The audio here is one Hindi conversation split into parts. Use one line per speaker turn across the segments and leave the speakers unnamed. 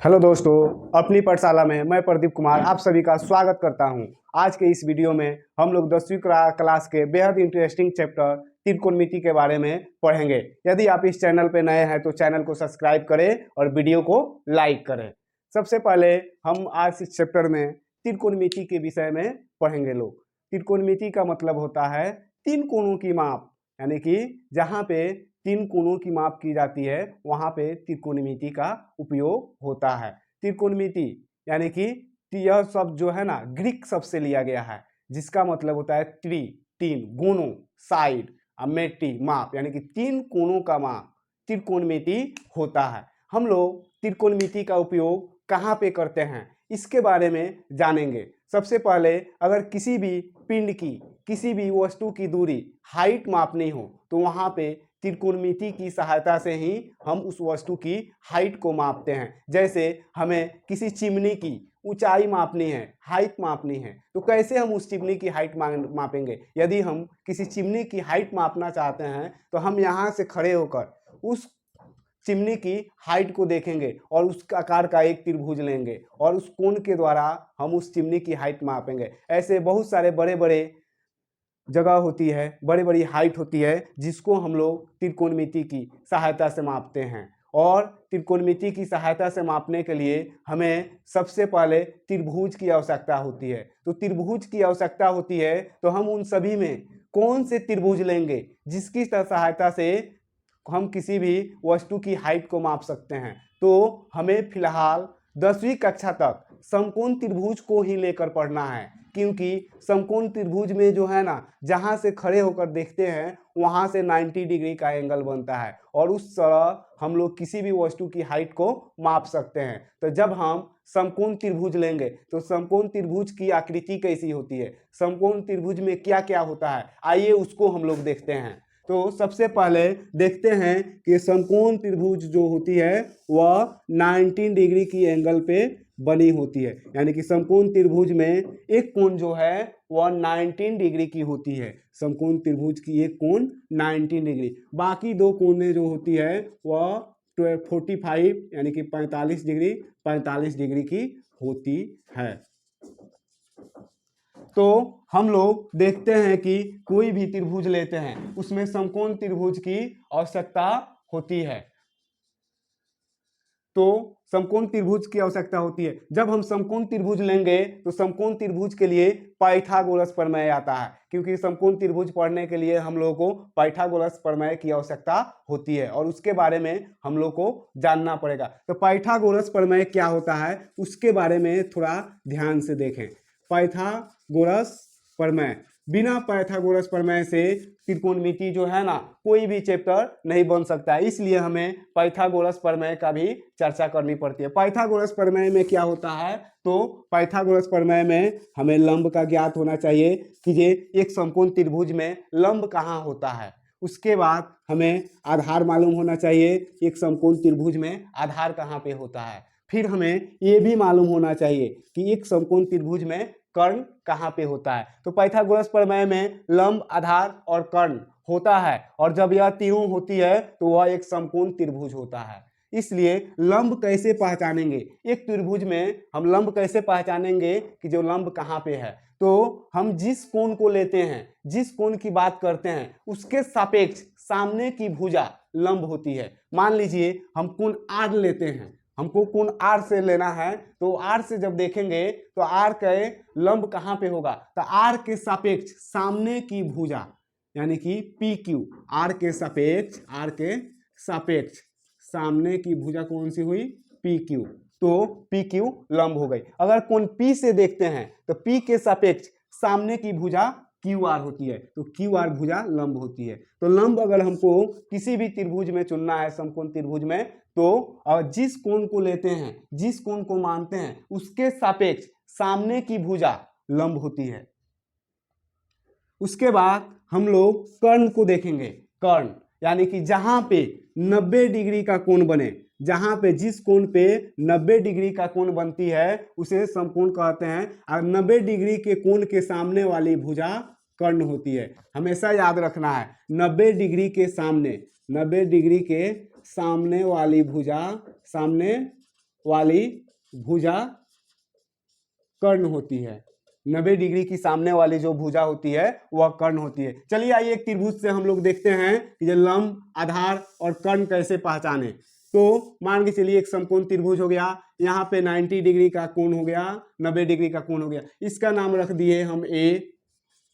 हेलो दोस्तों, अपनी पाठशाला में मैं प्रदीप कुमार आप सभी का स्वागत करता हूं। आज के इस वीडियो में हम लोग 10वीं क्लास के बेहद इंटरेस्टिंग चैप्टर त्रिकोणमिति के बारे में पढ़ेंगे। यदि आप इस चैनल पर नए हैं तो चैनल को सब्सक्राइब करें और वीडियो को लाइक करें। सबसे पहले हम आज इस चैप्टर में त्रिकोणमिति के विषय में पढ़ेंगे। लोग, त्रिकोणमिति का मतलब होता है तीन कोणों की माप, यानी कि जहाँ पे तीन कोणों की माप की जाती है वहां पे त्रिकोणमिति का उपयोग होता है। त्रिकोणमिति यानी कि यह शब्द जो है ना ग्रीक शब्द से लिया गया है, जिसका मतलब होता है तीन गोनों, साइड, मेटी माप, यानी कि तीन कोणों का माप त्रिकोणमिति होता है। हम लोग त्रिकोणमिति का उपयोग कहाँ पे करते हैं इसके बारे में जानेंगे। सबसे पहले अगर किसी भी पिंड की, किसी भी वस्तु की दूरी, हाइट मापनी हो तो वहां पे त्रिकोणमिति की सहायता से ही हम उस वस्तु की हाइट को मापते हैं। जैसे हमें किसी चिमनी की ऊंचाई मापनी है, हाइट मापनी है, तो कैसे हम उस चिमनी की हाइट मापेंगे। यदि हम किसी चिमनी की हाइट मापना चाहते हैं तो हम यहाँ से खड़े होकर उस चिमनी की हाइट को देखेंगे और उस आकार का एक त्रिभुज लेंगे और उस कोण के द्वारा हम उस चिमनी की हाइट मापेंगे। ऐसे बहुत सारे बड़े बड़े जगह होती है, बड़ी बड़ी हाइट होती है, जिसको हम लोग त्रिकोणमिति की सहायता से मापते हैं। और त्रिकोणमिति की सहायता से मापने के लिए हमें सबसे पहले त्रिभुज की आवश्यकता होती है। तो त्रिभुज की आवश्यकता होती है तो हम उन सभी में कौन से त्रिभुज लेंगे जिसकी सहायता से हम किसी भी वस्तु की हाइट को माप सकते हैं। तो हमें फिलहाल 10वीं कक्षा तक समकोण त्रिभुज को ही लेकर पढ़ना है, क्योंकि समकोण त्रिभुज में जो है ना, जहां से खड़े होकर देखते हैं वहां से 90 डिग्री का एंगल बनता है और उस तरह हम लोग किसी भी वस्तु की हाइट को माप सकते हैं। तो जब हम समकोण त्रिभुज लेंगे तो समकोण त्रिभुज की आकृति कैसी होती है, समकोण त्रिभुज में क्या क्या होता है, आइए उसको हम लोग देखते हैं। तो सबसे पहले देखते हैं कि समकोण त्रिभुज जो होती है वह 19 डिग्री की एंगल पे बनी होती है। यानी कि समकोण त्रिभुज में एक कोण जो है वह 19 डिग्री की होती है। समकोण त्रिभुज की एक कोण 19 डिग्री, बाकी दो कोणें जो होती है वह 45 यानी कि 45 डिग्री की होती है। तो हम लोग देखते हैं कि कोई भी त्रिभुज लेते हैं उसमें समकोण त्रिभुज की आवश्यकता होती है। तो समकोण त्रिभुज की आवश्यकता होती है। जब हम समकोण त्रिभुज लेंगे तो समकोण त्रिभुज के लिए पाइथागोरस प्रमेय आता है, क्योंकि समकोण त्रिभुज पढ़ने के लिए हम लोगों को पाइथागोरस प्रमेय की आवश्यकता होती है और उसके बारे में हम लोग को जानना पड़ेगा। तो पाइथागोरस प्रमेय क्या होता है उसके बारे में थोड़ा ध्यान से देखें। पाइथागोरस प्रमेय, बिना पाइथागोरस प्रमेय से त्रिकोणमिति जो है ना कोई भी चैप्टर नहीं बन सकता है, इसलिए हमें पाइथागोरस प्रमेय का भी चर्चा करनी पड़ती है। पाइथागोरस प्रमेय में क्या होता है, तो पाइथागोरस प्रमेय में हमें लंब का ज्ञात होना चाहिए कि ये एक समकोण त्रिभुज में लंब कहाँ होता है। उसके बाद हमें आधार मालूम होना चाहिए, एक समकोण त्रिभुज में आधार कहाँ पे होता है। फिर हमें ये भी मालूम होना चाहिए कि एक समकोण त्रिभुज में कर्ण कहाँ पे होता है। तो पाइथागोरस प्रमेय में लंब, आधार और कर्ण होता है और जब यह तीनों होती है तो वह एक समकोण त्रिभुज होता है। इसलिए लंब कैसे पहचानेंगे, एक त्रिभुज में हम लंब कैसे पहचानेंगे कि जो लंब कहाँ पे है। तो हम जिस कोण को लेते हैं, जिस कोण की बात करते हैं उसके सापेक्ष सामने की भुजा लंब होती है। मान लीजिए हम कोण आर लेते हैं, हमको कोण आर से लेना है, तो आर से जब देखेंगे तो आर के लंब कहाँ पे होगा, तो आर के सापेक्ष सामने की भुजा यानी कि पी क्यू, आर के सापेक्ष सामने की भुजा कौन सी हुई, पी क्यू। तो पी क्यू लंब हो गई। अगर कोण पी से देखते हैं तो पी के सापेक्ष सामने की भुजा क्यू आर होती है, तो क्यू आर भुजा लंब होती है। तो लंब अगर हमको किसी भी त्रिभुज में चुनना है, समकोण त्रिभुज में, तो जिस कोण को लेते हैं, जिस कोण को मानते हैं उसके सापेक्ष सामने की भुजा लंब होती है। उसके बाद हम लोग कर्ण को देखेंगे। कर्ण यानी कि जहां पे 90 डिग्री का कोण बने, जहां पे जिस कोण पे 90 डिग्री का कोण बनती है उसे समकोण कहते हैं। और 90 डिग्री के कोण के सामने वाली भुजा कर्ण होती है। हमेशा याद रखना है 90 डिग्री के सामने, 90 डिग्री के सामने वाली भुजा, सामने वाली भुजा कर्ण होती है। 90 डिग्री की सामने वाली जो भुजा होती है वह कर्ण होती है। चलिए आइए एक त्रिभुज से हम लोग देखते हैं कि ये लंब, आधार और कर्ण कैसे पहचाने। तो मान के चलिए एक समकोण त्रिभुज हो गया, यहाँ पे 90 डिग्री का कोण हो गया, 90 डिग्री का कोण हो गया। इसका नाम रख दिए हम ए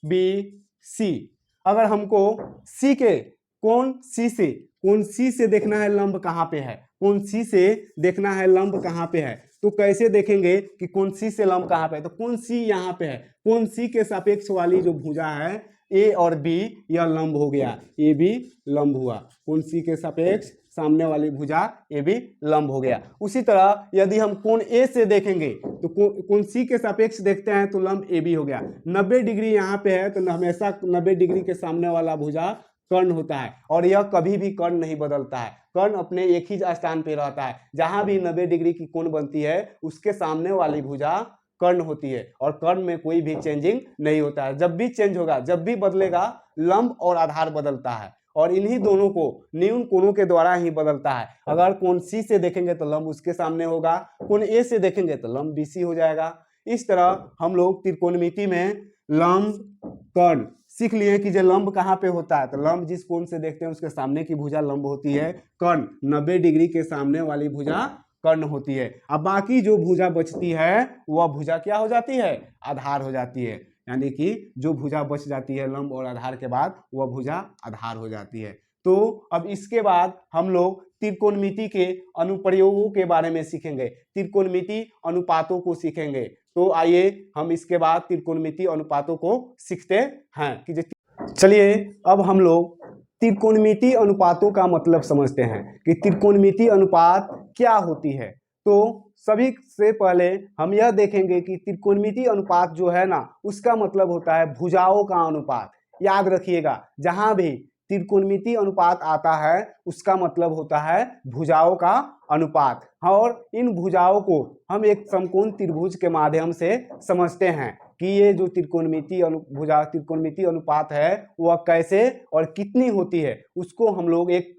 बी सी। अगर हमको सी के कोण सी से देखना है लंब कहाँ पे है, कोण सी से देखना है लंब कहाँ पे है, तो कैसे देखेंगे कि कोण सी से लंब कहाँ पे है। तो कोण सी यहाँ पे है, कोण सी के सापेक्ष वाली जो भुजा है ए और बी, यह लंब हो गया, ए बी लंब हुआ। कोण सी के सापेक्ष सामने वाली भुजा ए बी लंब हो गया। उसी तरह यदि हम कोण ए से देखेंगे तो कोण सी के सापेक्ष देखते हैं तो लंब ए बी हो गया। 90 डिग्री यहाँ पे है तो हमेशा 90 डिग्री के सामने वाला भुजा कर्ण होता है, और यह कभी भी कर्ण नहीं बदलता है। कर्ण अपने एक ही स्थान पे रहता है। जहां भी 90 डिग्री की कोण बनती है उसके सामने वाली भुजा कर्ण होती है, और कर्ण में कोई भी चेंजिंग नहीं होता है। जब भी चेंज होगा, जब भी बदलेगा, लंब और आधार बदलता है, और इन्हीं दोनों को न्यून कोणों के द्वारा ही बदलता है। अगर कोण सी से देखेंगे तो लंब उसके सामने होगा, कोण ए से देखेंगे तो लंब बीसी हो जाएगा। इस तरह हम लोग त्रिकोणमिति में लंब, कर्ण सीख लिए कि जो लंब कहाँ पे होता है, तो लंब जिस कोण से देखते हैं उसके सामने की भुजा लंब होती है। कर्ण 90 डिग्री के सामने वाली भुजा कर्ण होती है। अब बाकी जो भुजा बचती है वह भुजा क्या हो जाती है, आधार हो जाती है। यानी कि जो भुजा बच जाती है लंब और आधार के बाद वह भुजा आधार हो जाती है। तो अब इसके बाद हम लोग त्रिकोणमिति के अनुप्रयोगों के बारे में सीखेंगे, त्रिकोणमिति अनुपातों को सीखेंगे। तो आइए हम इसके बाद त्रिकोणमिति अनुपातों को सीखते हैं कि चलिए अब हम लोग त्रिकोणमिति अनुपातों का मतलब समझते हैं कि त्रिकोणमिति अनुपात क्या होती है। तो सभी से पहले हम यह देखेंगे कि त्रिकोणमिति अनुपात जो है ना, उसका मतलब होता है भुजाओं का अनुपात। याद रखिएगा, जहां भी त्रिकोणमिति अनुपात आता है उसका मतलब होता है भुजाओं का अनुपात, और इन भुजाओं को हम एक समकोण त्रिभुज के माध्यम से समझते हैं कि ये जो त्रिकोणमिति अनुपात है वह कैसे और कितनी होती है, उसको हम लोग एक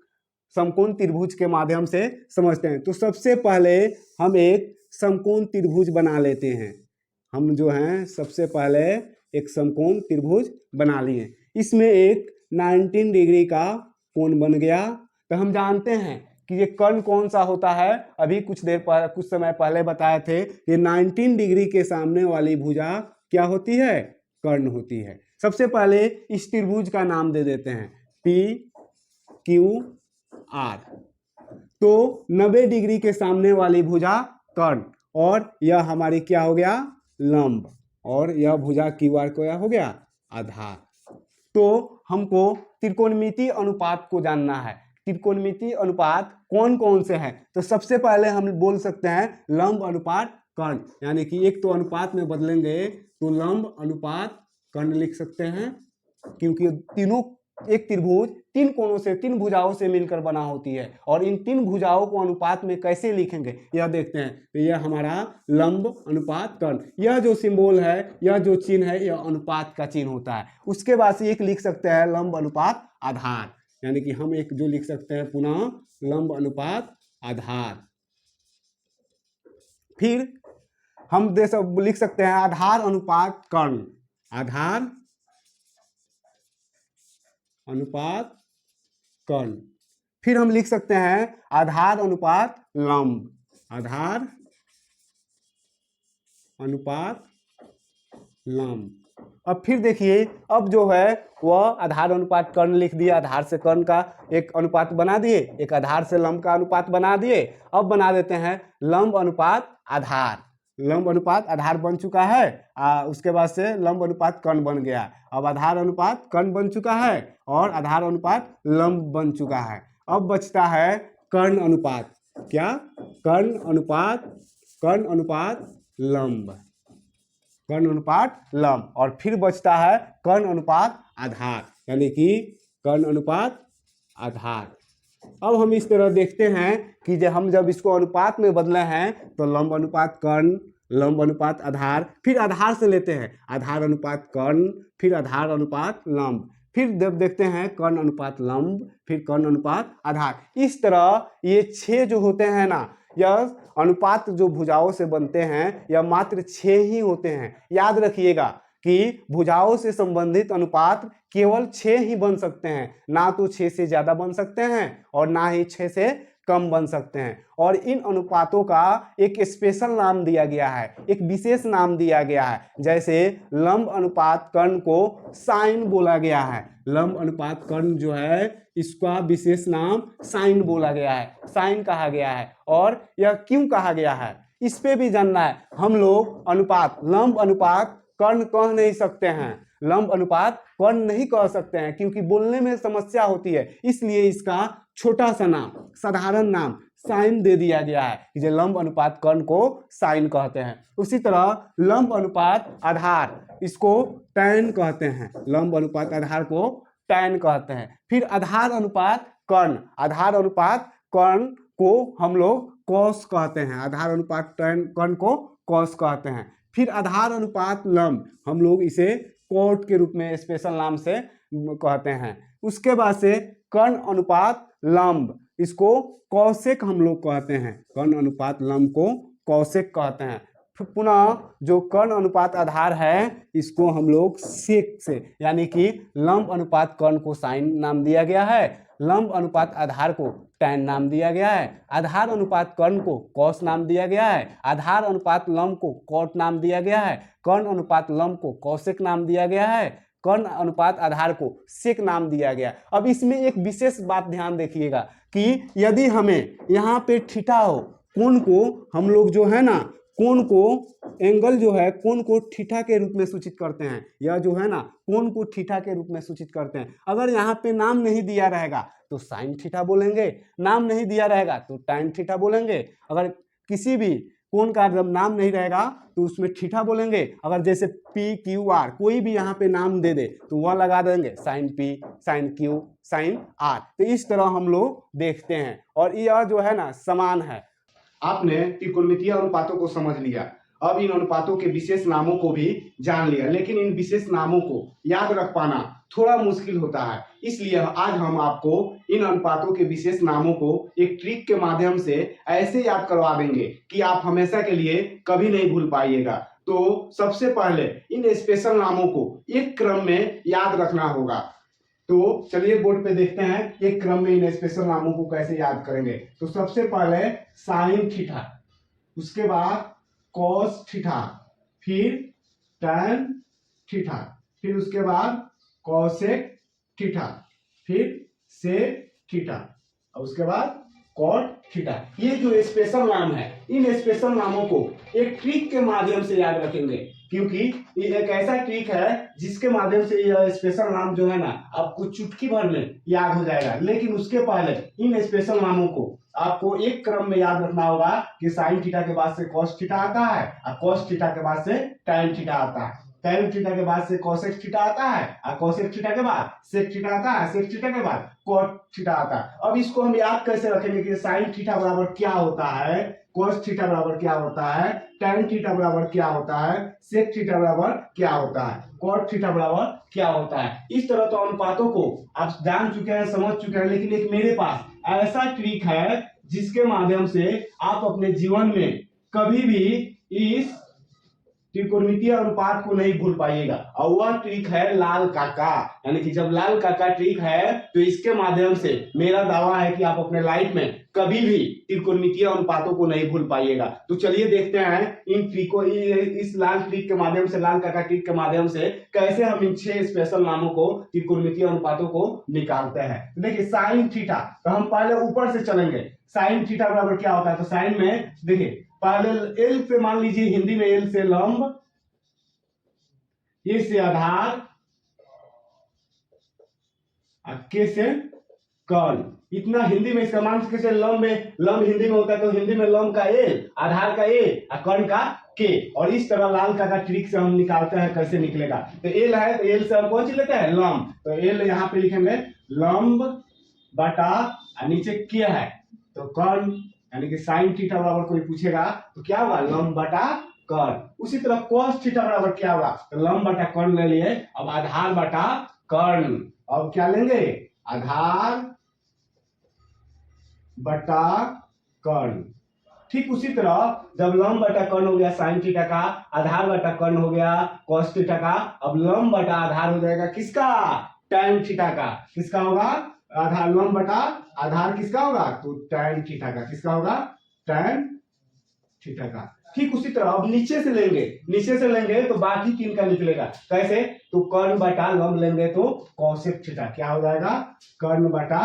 समकोण त्रिभुज के माध्यम से समझते हैं। तो सबसे पहले हम एक समकोण त्रिभुज बना लेते हैं। हम जो हैं सबसे पहले एक समकोण त्रिभुज बना लिए। इसमें एक 19 डिग्री का कोण बन गया। तो हम जानते हैं कि ये कर्ण कौन सा होता है, अभी कुछ समय पहले बताए थे, ये 19 डिग्री के सामने वाली भुजा क्या होती है, कर्ण होती है। सबसे पहले इस त्रिभुज का नाम दे देते हैं पी क्यू आर। तो 90 डिग्री के सामने वाली भुजा कर्ण, और यह हमारी क्या हो गया, लंब, और यह भुजा क्यू आर क्या हो गया, आधार। तो हमको त्रिकोणमिति अनुपात को जानना है। त्रिकोणमिति अनुपात कौन कौन से हैं, तो सबसे पहले हम बोल सकते हैं लंब अनुपात कर्ण, यानी कि एक तो अनुपात में बदलेंगे तो लंब अनुपात कर्ण लिख सकते हैं, क्योंकि तीनों एक त्रिभुज तीन कोणों से, तीन भुजाओं से मिलकर बना होती है, और इन तीन भुजाओं को अनुपात में कैसे लिखेंगे यह देखते हैं। तो यह हमारा लंब अनुपात कर्ण, यह जो सिंबल है, यह जो चिन्ह है, यह अनुपात का चिन्ह होता है। उसके बाद से एक लिख सकते हैं लंब अनुपात आधार, यानी कि हम एक जो लिख सकते हैं पुनः लंब अनुपात आधार। फिर हम लिख सकते हैं आधार अनुपात कर्ण, आधार अनुपात कर्ण। फिर हम लिख सकते हैं आधार अनुपात लंब, आधार अनुपात लंब। अब फिर देखिए, अब जो है वह आधार अनुपात कर्ण लिख दिया, आधार से कर्ण का एक अनुपात बना दिए, एक आधार से लंब का अनुपात बना दिए। अब बना देते हैं लंब अनुपात आधार। लंब अनुपात आधार बन चुका है, उसके बाद से लंब अनुपात कर्ण बन गया। अब आधार अनुपात कर्ण बन चुका है और आधार अनुपात लंब बन चुका है। अब बचता है कर्ण अनुपात, क्या, कर्ण अनुपात लंब, कर्ण अनुपात लंब। और फिर बचता है कर्ण अनुपात आधार, यानी कि कर्ण अनुपात आधार। अब हम इस तरह देखते हैं कि जब इसको अनुपात में बदले हैं तो लंब अनुपात कर्ण, लंब अनुपात आधार, फिर आधार से लेते हैं आधार अनुपात कर्ण, फिर आधार अनुपात लंब, फिर जब देखते हैं कर्ण अनुपात लंब, फिर कर्ण अनुपात आधार। इस तरह ये 6 जो होते हैं ना, यह अनुपात जो भुजाओं से बनते हैं यह मात्र 6 ही होते हैं। याद रखिएगा कि भुजाओं से संबंधित अनुपात केवल 6 ही बन सकते हैं, ना तो 6 से ज्यादा बन सकते हैं और ना ही 6 से कम बन सकते हैं। और इन अनुपातों का एक स्पेशल नाम दिया गया है, एक विशेष नाम दिया गया है। जैसे लंब अनुपात कर्ण को साइन बोला गया है। लंब अनुपात कर्ण जो है इसका विशेष नाम साइन बोला गया है, साइन कहा गया है। और यह क्यों कहा गया है इस पे भी जानना है। हम लोग अनुपात लंब अनुपात कर्ण कह नहीं सकते हैं, लंब अनुपात कर्ण नहीं कह सकते हैं क्योंकि बोलने में समस्या होती है, इसलिए इसका छोटा सा नाम, साधारण नाम साइन दे दिया गया है कि जो लंब अनुपात कर्ण को साइन कहते हैं। उसी तरह लंब अनुपात आधार इसको टैन कहते हैं, लंब अनुपात आधार को टैन कहते हैं। फिर आधार अनुपात कर्ण, आधार अनुपात कर्ण को हम लोग कॉस कहते हैं, आधार अनुपात कर्ण को कॉस कहते हैं। फिर आधार अनुपात लंब हम लोग इसे कॉट के रूप में स्पेशल नाम से कहते हैं। उसके बाद से कर्ण अनुपात लंब इसको कौशिक हम लोग कहते हैं, कर्ण अनुपात लंब को कौशिक कहते हैं। फिर पुनः जो कर्ण अनुपात आधार है इसको हम लोग सेक से, यानी कि लंब अनुपात कर्ण को साइन नाम दिया गया है, लंब अनुपात आधार को टैन नाम दिया गया है, आधार अनुपात कर्ण को कॉस नाम दिया गया है, आधार अनुपात लंब को कॉट नाम दिया गया है, कर्ण अनुपात लंब को कौशिक नाम दिया गया है, कर्ण अनुपात आधार को सेक नाम दिया गया। अब इसमें एक विशेष बात ध्यान देखिएगा कि यदि हमें यहाँ पे थीटा हो, कोण को हम लोग जो है ना, कोण को एंगल जो है कोण को थीटा के रूप में सूचित करते हैं, यह जो है ना कोण को थीटा के रूप में सूचित करते हैं। अगर यहाँ पे नाम नहीं दिया रहेगा तो साइन थीटा बोलेंगे, नाम नहीं दिया रहेगा तो टैन थीटा बोलेंगे। अगर किसी भी कोण का जब नाम नहीं रहेगा तो उसमें थीटा बोलेंगे। अगर जैसे पी क्यू आर कोई भी यहाँ पे नाम दे दे तो वह लगा देंगे sine P, sine Q, sine R. तो इस तरह हम लोग देखते हैं और यह जो है ना समान है। आपने त्रिकोणमितीय अनुपातों को समझ लिया, अब इन अनुपातों के विशेष नामों को भी जान लिया, लेकिन इन विशेष नामों को याद रख पाना थोड़ा मुश्किल होता है। इसलिए आज हम आपको इन अनुपातों के विशेष नामों को एक ट्रिक के माध्यम से ऐसे याद करवा देंगे कि आप हमेशा के लिए कभी नहीं भूल पाइएगा। तो सबसे पहले इन स्पेशल नामों को एक क्रम में याद रखना होगा। तो चलिए बोर्ड पे देखते हैं एक क्रम में इन स्पेशल नामों को कैसे याद करेंगे। तो सबसे पहले साइन थीटा, उसके बाद कॉस थीटा, फिर टैन थीटा, फिर उसके बाद कॉसेक थीटा, फिर सेक थीटा और उसके बाद कॉट थीटा। ये जो स्पेशल नाम है इन स्पेशल नामों को एक ट्रिक के माध्यम से याद रखेंगे, क्योंकि ये एक ऐसा ट्रिक है जिसके माध्यम से यह स्पेशल नाम जो है ना आपको चुटकी भर में याद हो जाएगा। लेकिन उसके पहले इन स्पेशल नामों को आपको एक क्रम में याद रखना होगा कि साइन थीटा के बाद से कॉस थीटा आता है और कॉस थीटा के बाद से टैन थीटा आता है, टैन थीटा के बाद से कोसेक थीटा आता है और कोसेक थीटा के बाद सेक थीटा आता है, सेक थीटा के बाद कॉट थीटा आता है। अब इसको हम याद कैसे रखेंगे कि साइन थीटा बराबर क्या होता है, कोस थीटा बराबर क्या होता है, टैन थीटा बराबर क्या होता है, सेक थीटा बराबर क्या होता है, कॉट थीटा बराबर क्या होता है। इस तरह तो अनुपातों को आप जान चुके हैं, समझ चुके हैं, लेकिन एक मेरे पास ऐसा ट्रिक है जिसके माध्यम से आप अपने जीवन में कभी भी इस त्रिकोणमितीय अनुपात को नहीं भूल पाइएगा। और वह ट्रिक है लाल काका, यानी कि जब लाल काका ट्रिक है तो इसके माध्यम से मेरा दावा है कि आप अपने लाइफ में कभी भी त्रिकोणमितीय अनुपातों को नहीं भूल पाइएगा। तो चलिए देखते हैं इन ट्रिकों, इस लाल ट्रिक के माध्यम से, लाल काका ट्रिक के माध्यम से कैसे हम इन 6 स्पेशल नामों को त्रिकोणमितीय अनुपातों को निकालते हैं। देखिए साइन थीटा, तो हम पहले ऊपर से चलेंगे। साइन थीटा बराबर क्या होता है, तो साइन में देखिए पहले एल से मान लीजिए, हिंदी में एल से लंब, ए से आधार, के से कर्ण, इतना हिंदी में इसका मान कैसे लंब में, लंब हिंदी में होता है तो हिंदी में लंब का एल, आधार का ए और कर्ण का के। और इस तरह लाल का ट्रिक से हम निकालते हैं, कैसे निकलेगा। तो एल है तो एल से हम कौन सी लेते हैं, लंब। तो एल यहाँ पे लिखेंगे लंब बटा नीचे के है तो कर्ण, यानी कि साइन थीटा बराबर कोई पूछेगा तो क्या होगा, लंब बटा कर्ण। उसी तरह cos थीटा बराबर क्या होगा, तो लंब बटा कर्ण ले लिए। अब आधार बटा कर्ण, अब क्या लेंगे, आधार बटा कर्ण। ठीक उसी तरह जब लंब बटा कर्ण हो गया साइन थीटा का, आधार बटा कर्ण हो गया कॉस थीटा का, अब लंब बटा आधार हो जाएगा किसका, tan थीटा का। किसका होगा, आधार लंब बटा आधार किसका होगा, तो tan थीटा का। किसका होगा, tan थीटा का। ठीक उसी तरह अब नीचे से लेंगे तो बाकी तीन का निकलेगा। कैसे, तो कर्ण बटा लंब लेंगे तो कौशिक थीटा क्या हो जाएगा, कर्ण बटा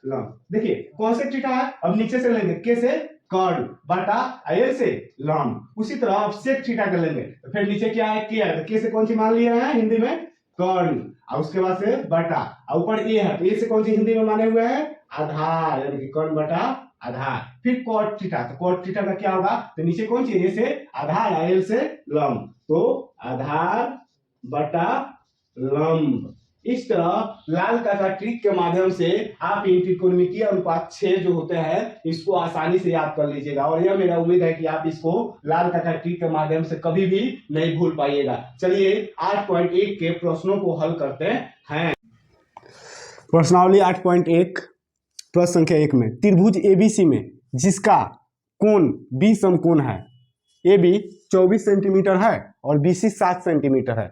लंब। देखिए कौशिक थीटा है, अब नीचे से लेंगे कैसे, कर्ण बटा एल से लंब। उसी तरह अब सेक थीटा कर लेंगे तो फिर नीचे क्या है, के है, तो के से कौन सी मान लिया है हिंदी में, कर्ण, और उसके बाद से बटा, और ऊपर ए है तो ए से कौन सी हिंदी में माने हुए हैं, आधार, यानी कि कर्ण बटा आधार। फिर कॉट थीटा, तो कॉट थीटा का क्या होगा, तो नीचे कौन सी, ए से आधार, एल से लंब, तो आधार बटा लंब। इस तरह लाल का ट्रिक के माध्यम से आप इन त्रिकोणमितीय अनुपात 6 जो होते हैं इसको आसानी से याद कर लीजिएगा, और यह मेरा उम्मीद है कि आप इसको लाल का ट्रिक के माध्यम से कभी भी नहीं भूल पाइएगा। चलिए 8.1 के प्रश्नों को हल करते हैं। प्रश्नावली 8.1 प्रश्न संख्या 1 में त्रिभुज एबीसी में जिसका कोण बी समकोण है, ए बी 24 सेंटीमीटर है और बीसी 7 सेंटीमीटर है,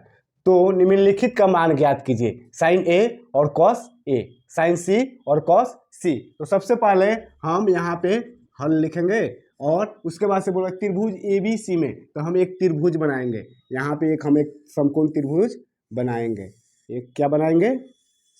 तो निम्नलिखित का मान ज्ञात कीजिए, साइन ए और कॉस ए, साइन सी और कॉस सी। तो सबसे पहले हम यहाँ पे हल लिखेंगे और उसके बाद से बोला त्रिभुज एबीसी में, तो हम एक त्रिभुज बनाएंगे। यहाँ पे हम एक समकोण त्रिभुज बनाएंगे। एक क्या बनाएंगे,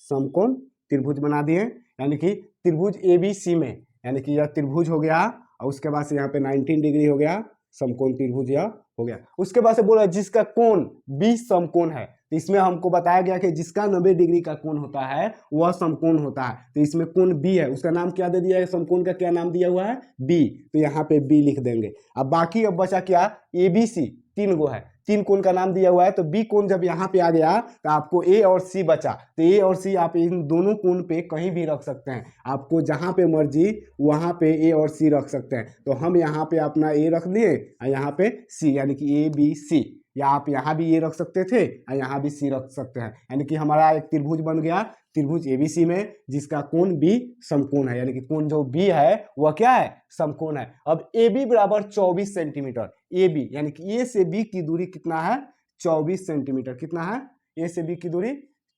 समकोण त्रिभुज बना दिए, यानी कि त्रिभुज एबीसी में, यानी कि यह त्रिभुज हो गया और उसके बाद से यहाँ पे 19 डिग्री हो गया, समकोण त्रिभुज यह हो गया। उसके बाद से बोला जिसका कोण बी समकोण है, तो इसमें हमको बताया गया कि जिसका 90 डिग्री का कोण होता है वह समकोण होता है, तो इसमें कोण बी है, उसका नाम क्या दे दिया है, समकोण का क्या नाम दिया हुआ है, बी, तो यहाँ पे बी लिख देंगे। अब बाकी अब बचा क्या, एबीसी, 3 गो है, 3 कोण का नाम दिया हुआ है, तो बी कोण जब यहाँ पे आ गया तो आपको ए और सी बचा, तो ए और सी आप इन दोनों कोण पे कहीं भी रख सकते हैं, आपको जहाँ पे मर्जी वहाँ पे ए और सी रख सकते हैं। तो हम यहाँ पे अपना ए रख दिए और यहाँ पे सी, यानी कि ए बी सी, या आप यहाँ भी ए रख सकते थे और यहाँ भी सी रख सकते हैं, यानी कि हमारा एक त्रिभुज बन गया, त्रिभुज एबीसी में जिसका कोण बी समकोण है, यानी कि कोण जो बी है वह क्या है, समकोण है। अब ए बी बराबर 24 सेंटीमीटर, ए बी यानी कि ए से बी की दूरी कितना है, 24 सेंटीमीटर। कितना है, ए से बी की दूरी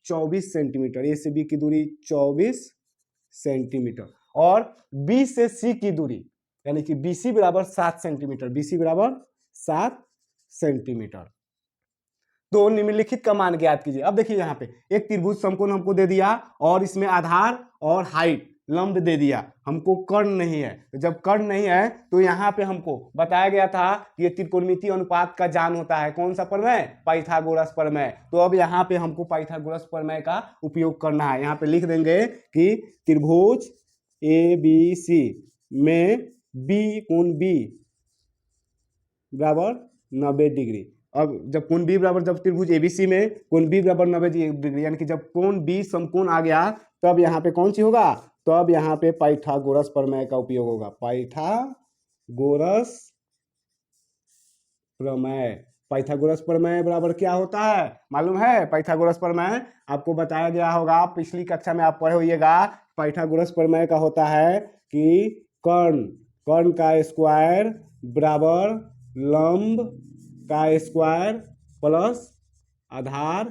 24 सेंटीमीटर, ए से बी की दूरी 24 सेंटीमीटर, और बी से सी की दूरी यानी कि बीसी बराबर 7 सेंटीमीटर, बीसी बराबर 7 सेंटीमीटर। तो निम्नलिखित का मान ज्ञात कीजिए। अब देखिए यहाँ पे एक त्रिभुज समकोण हमको दे दिया और इसमें आधार और हाइट लंब दे दिया, हमको कर्ण नहीं है, तो जब कर्ण नहीं है तो यहाँ पे हमको बताया गया था कि ये त्रिकोणमितीय अनुपात का जान होता है, कौन सा प्रमेय, पाइथागोरस प्रमेय। तो अब यहाँ पे हमको पाइथागोरस प्रमेय का उपयोग करना है। यहाँ पे लिख देंगे कि त्रिभुज ए बी सी में बी कोण बी बराबर 90 डिग्री। अब जब कोण बी बराबर, जब त्रिभुज एबीसी में कोण बी बराबर 90 डिग्री, यानी कि जब कोण बी समकोण आ गया तब यहाँ पे कौन सी होगा, तब यहाँ पे पाइथागोरस प्रमेय का उपयोग होगा, पाइथागोरस प्रमेय। पाइथागोरस प्रमेय बराबर क्या होता है मालूम है, पाइथागोरस प्रमेय आपको बताया गया होगा, पिछली कक्षा में आप पढ़े होइएगा। पाइथागोरस प्रमेय का होता है कि कर्ण का स्क्वायर बराबर लंब का स्क्वायर प्लस आधार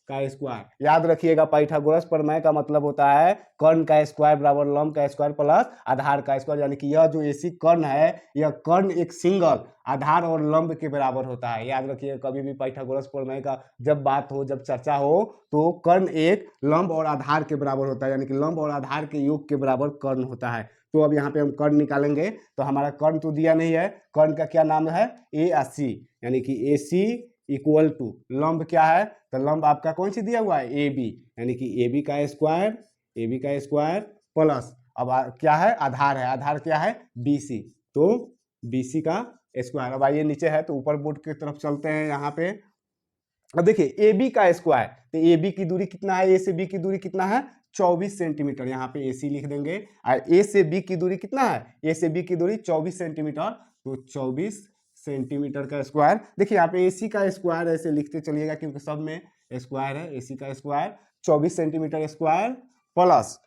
का स्क्वायर। याद रखिएगा पाइथागोरस प्रमेय का मतलब होता है कर्ण का स्क्वायर बराबर लंब का स्क्वायर प्लस आधार का स्क्वायर, यानी कि यह जो एसी कर्ण है यह कर्ण एक सिंगल आधार और लंब के बराबर होता है। याद रखिए कभी भी पाइथागोरस प्रमेय का जब बात हो, जब चर्चा हो, तो कर्ण एक लंब और आधार के बराबर होता है, यानी कि लंब और आधार के योग के बराबर कर्ण होता है। तो अब यहाँ पे हम कर्ण निकालेंगे, तो हमारा कर्ण तो दिया नहीं है, कर्ण का क्या नाम है, ए और सी, यानी कि ए सी इक्वल टू लंब क्या है, तो लंब आपका कौन सी दिया हुआ है, ए बी, यानी कि ए बी का स्क्वायर प्लस अब क्या है, आधार है, आधार क्या है, बी सी, तो बी सी का स्क्वायर। अब आइए नीचे है तो ऊपर बोर्ड की तरफ चलते हैं। यहाँ पे अब देखिए ए बी का स्क्वायर, तो ए बी की दूरी कितना है, ए से बी की दूरी कितना है, 24 सेंटीमीटर, यहाँ पे ए सी लिख देंगे, और ए से बी की दूरी कितना है, ए से बी की दूरी 24 सेंटीमीटर, तो 24 सेंटीमीटर का स्क्वायर। देखिए यहाँ पे एसी का स्क्वायर ऐसे लिखते चलिएगा क्योंकि सब में स्क्वायर है, एसी का square 24 centimetre square plus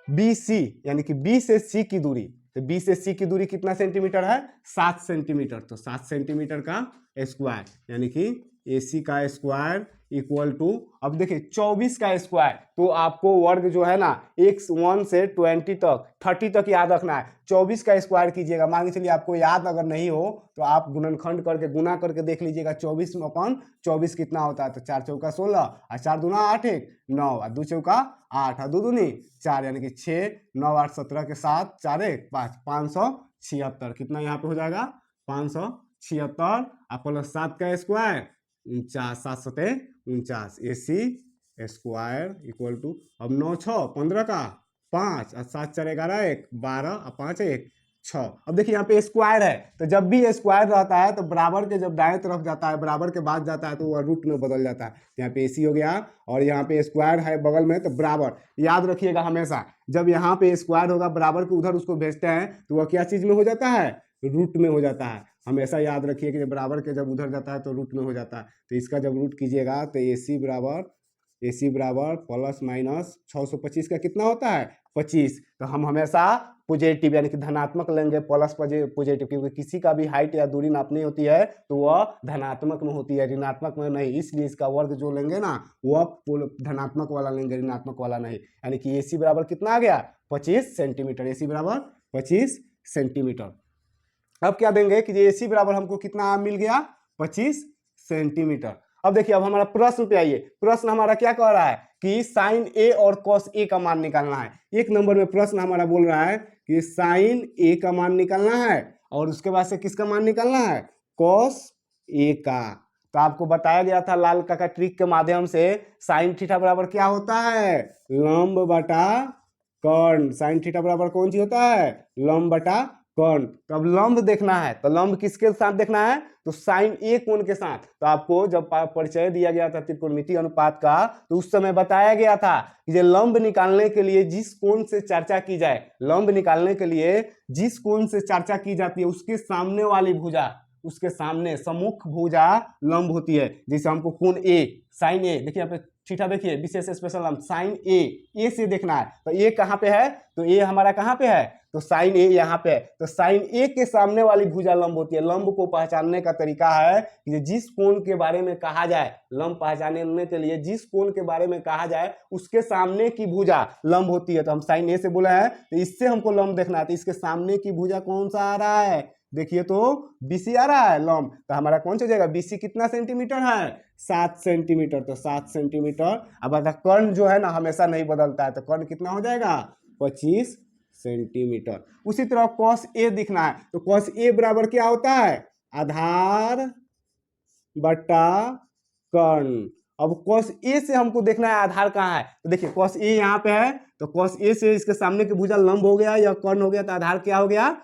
B C यानी कि बी से सी की दूरी, तो बी से सी की दूरी कितना सेंटीमीटर है? 7 सेंटीमीटर। तो 7 सेंटीमीटर का स्क्वायर यानी कि ए सी का स्क्वायर इक्वल टू, अब देखिए 24 का स्क्वायर, तो आपको वर्ग जो है ना 1 से 20 तक 30 तक याद रखना है। 24 का स्क्वायर कीजिएगा, मान के चलिए आपको याद अगर नहीं हो तो आप गुणनखंड करके गुना करके देख लीजिएगा। 24 में अपन 24 कितना होता है? तो 4 चौका 16 और 4 दूना 8 1 9 और 2 चौका 8 और 2 दूनी 4 यानी कि 6 9 8 17 के साथ 4 1 5 576। कितना यहाँ पे हो जाएगा? 576 और प्लस 7 का स्क्वायर 49, 7 सते 49, ए सी स्क्वायर इक्वल टू, अब 9 6 15 का 5 और 7 4 11 1 12 और 5 1 6। अब देखिए यहाँ पे स्क्वायर है, तो जब भी स्क्वायर रहता है तो बराबर के जब दाएं तरफ जाता है, बराबर के बाद जाता है तो वह रूट में बदल जाता है। यहाँ पे एसी हो गया और यहाँ पे स्क्वायर है बगल में, तो बराबर याद रखिएगा हमेशा, जब यहाँ पे स्क्वायर होगा बराबर के उधर उसको भेजते हैं तो वह क्या चीज में हो जाता है? रूट में हो जाता है। हमेशा याद रखिए कि बराबर के जब उधर जाता है तो रूट में हो जाता है। तो इसका जब रूट कीजिएगा तो ए सी बराबर प्लस माइनस 625 का कितना होता है? 25। तो हम हमेशा पॉजिटिव यानी कि धनात्मक लेंगे, प्लस पॉजिटिव, क्योंकि किसी का भी हाइट या दूरी नापनी होती है तो वह धनात्मक में होती है, ऋणात्मक में नहीं। इसलिए इसका वर्ग जो लेंगे ना वह धनात्मक वाला लेंगे, ऋणात्मक वाला नहीं। यानी कि ए सी बराबर कितना आ गया? 25 सेंटीमीटर। ए सी बराबर 25 सेंटीमीटर। अब क्या देंगे कि ए सी बराबर हमको कितना मिल गया? 25 सेंटीमीटर। अब देखिए, अब हमारा प्रश्न पे आइए। प्रश्न हमारा क्या कह रहा है कि साइन ए और कॉस ए का मान निकालना है। 1 नंबर में प्रश्न हमारा बोल रहा है कि साइन ए का मान निकालना है और उसके बाद से किसका मान निकालना है? कॉस ए का। तो आपको बताया गया था लाल का ट्रिक के माध्यम से, साइन थीटा बराबर क्या होता है? लंब बटा कर्ण। साइन थीटा बराबर कौन सी होता है? लंब बटा कर्ण। तो अब लंब देखना है, तो लंब किसके साथ देखना है? तो साइन ए कोण के साथ। तो आपको जब परिचय दिया गया था त्रिकोणमितीय अनुपात का, तो उस समय बताया गया था कि ये लंब निकालने के लिए जिस कोण से चर्चा की जाए, लंब निकालने के लिए जिस कोण से चर्चा की जाती है उसके सामने वाली भुजा, उसके सामने सम्मुख भुजा लंब होती है। जैसे हमको कोण ए, साइन ए, देखिए यहाँ पे थीटा देखिए, विशेष स्पेशल लंब साइन ए से देखना है। तो ए कहाँ पे है? तो ए हमारा कहाँ पे है? तो साइन ए यहाँ पे है। तो साइन ए के सामने वाली भुजा लंब होती है। लंब को पहचानने का तरीका है कि जिस कोण के बारे में कहा जाए, लंब पहचानने के लिए जिस कोण के बारे में कहा जाए उसके सामने की भुजा लंब होती है। तो हम साइन ए से बोले हैं, तो इससे हमको लंब देखना है। तो इसके सामने की भुजा कौन सा आ रहा है? देखिए तो बीसी आ रहा है लंब। तो हमारा कौन सा हो जाएगा? बीसी कितना सेंटीमीटर है? 7 सेंटीमीटर। तो 7 सेंटीमीटर। अब कर्ण जो है ना हमेशा नहीं बदलता है, तो कर्ण कितना हो जाएगा? 25 सेंटीमीटर। उसी तरह कॉस ए दिखना है, तो कॉस ए बराबर क्या होता है? आधार बटा कर्ण। अब कॉस ए से हमको देखना है आधार कहाँ है। तो देखिए कॉस ए यहाँ पे है, तो कॉस ए से इसके सामने की भुजा लंब हो गया या कर्ण हो गया, तो आधार क्या हो गया?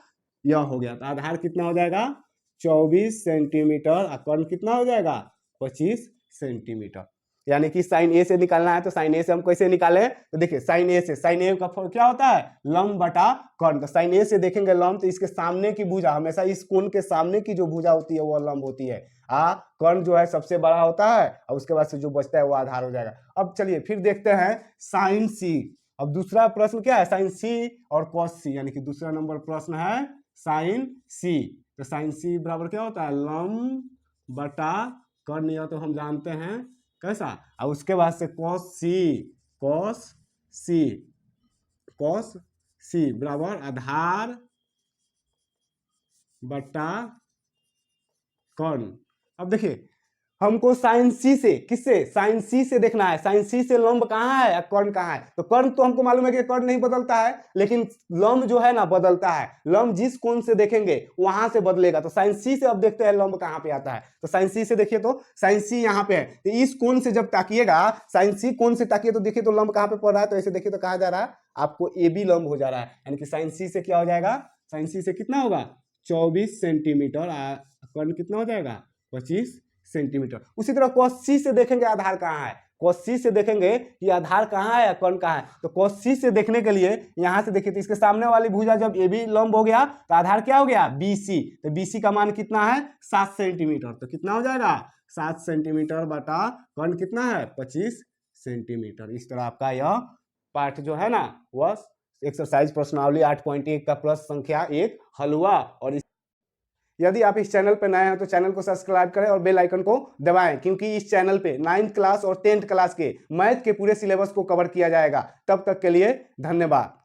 यह हो गया। तो आधार कितना हो जाएगा? 24 सेंटीमीटर और कर्ण कितना हो जाएगा? 25 सेंटीमीटर। यानी कि साइन ए से निकालना है, तो साइन ए से हम कैसे निकालें? तो देखिए साइन ए से, साइन ए का क्या होता है? लंब बटा कर्ण। तो साइन ए से देखेंगे लंब, तो इसके सामने की भुजा, हमेशा इस कोण के सामने की जो भुजा होती है वो लंब होती है। कर्ण जो है सबसे बड़ा होता है और उसके बाद से जो बचता है वो आधार हो जाएगा। अब चलिए फिर देखते हैं साइन सी। अब दूसरा प्रश्न क्या है? साइन सी और कॉस सी, यानी कि दूसरा नंबर प्रश्न है साइन सी। तो साइन सी बराबर क्या होता है? लंब बटा कर्ण, यह तो हम जानते हैं कैसा। और उसके बाद से कॉस सी बराबर आधार बटा कर्ण। अब देखिए हमको साइन सी से, किससे? साइन सी से देखना है। साइन सी से लंब कहाँ है, कर्ण कहाँ है? तो कर्ण तो हमको मालूम है कि कर्ण नहीं बदलता है, लेकिन लंब जो है ना बदलता है। लंब जिस कोण से देखेंगे वहां से बदलेगा। तो साइन सी से अब देखते हैं लंब कहाँ पे आता है। तो साइन सी से देखिए, तो साइन सी यहाँ पे है, तो इस कोण से जब ताकिएगा, साइन सी कोण से ताकिए तो देखिए तो लंब कहाँ पे पड़ रहा है। तो ऐसे देखिए तो कहा जा रहा है आपको ए बी लंब हो जा रहा है। यानी कि साइन सी से क्या हो जाएगा? साइन सी से कितना होगा? 24 सेंटीमीटर। कर्ण कितना हो जाएगा? 25 सेंटीमीटर। उसी तरह cos C से देखेंगे आधार कहाँ है। cos C से देखेंगे कि आधार कहाँ है या कर्ण कहाँ है। तो cos C से देखने के लिए यहां से देखिए, तो इसके सामने वाली भुजा जब ए बी लंब हो गया तो आधार क्या हो गया? BC। तो BC का मान कितना है? 7 सेंटीमीटर। तो कितना हो जाएगा? 7 सेंटीमीटर बटा कर्ण कितना है? 25 सेंटीमीटर। इस तरह आपका यह पाठ जो है ना वह एक्सरसाइज प्रश्नावली 8.1 का प्रश्न संख्या 1 हल हुआ। और यदि आप इस चैनल पर नए हैं तो चैनल को सब्सक्राइब करें और बेल आइकन को दबाएं, क्योंकि इस चैनल पे 9th क्लास और 10th क्लास के मैथ के पूरे सिलेबस को कवर किया जाएगा। तब तक के लिए धन्यवाद।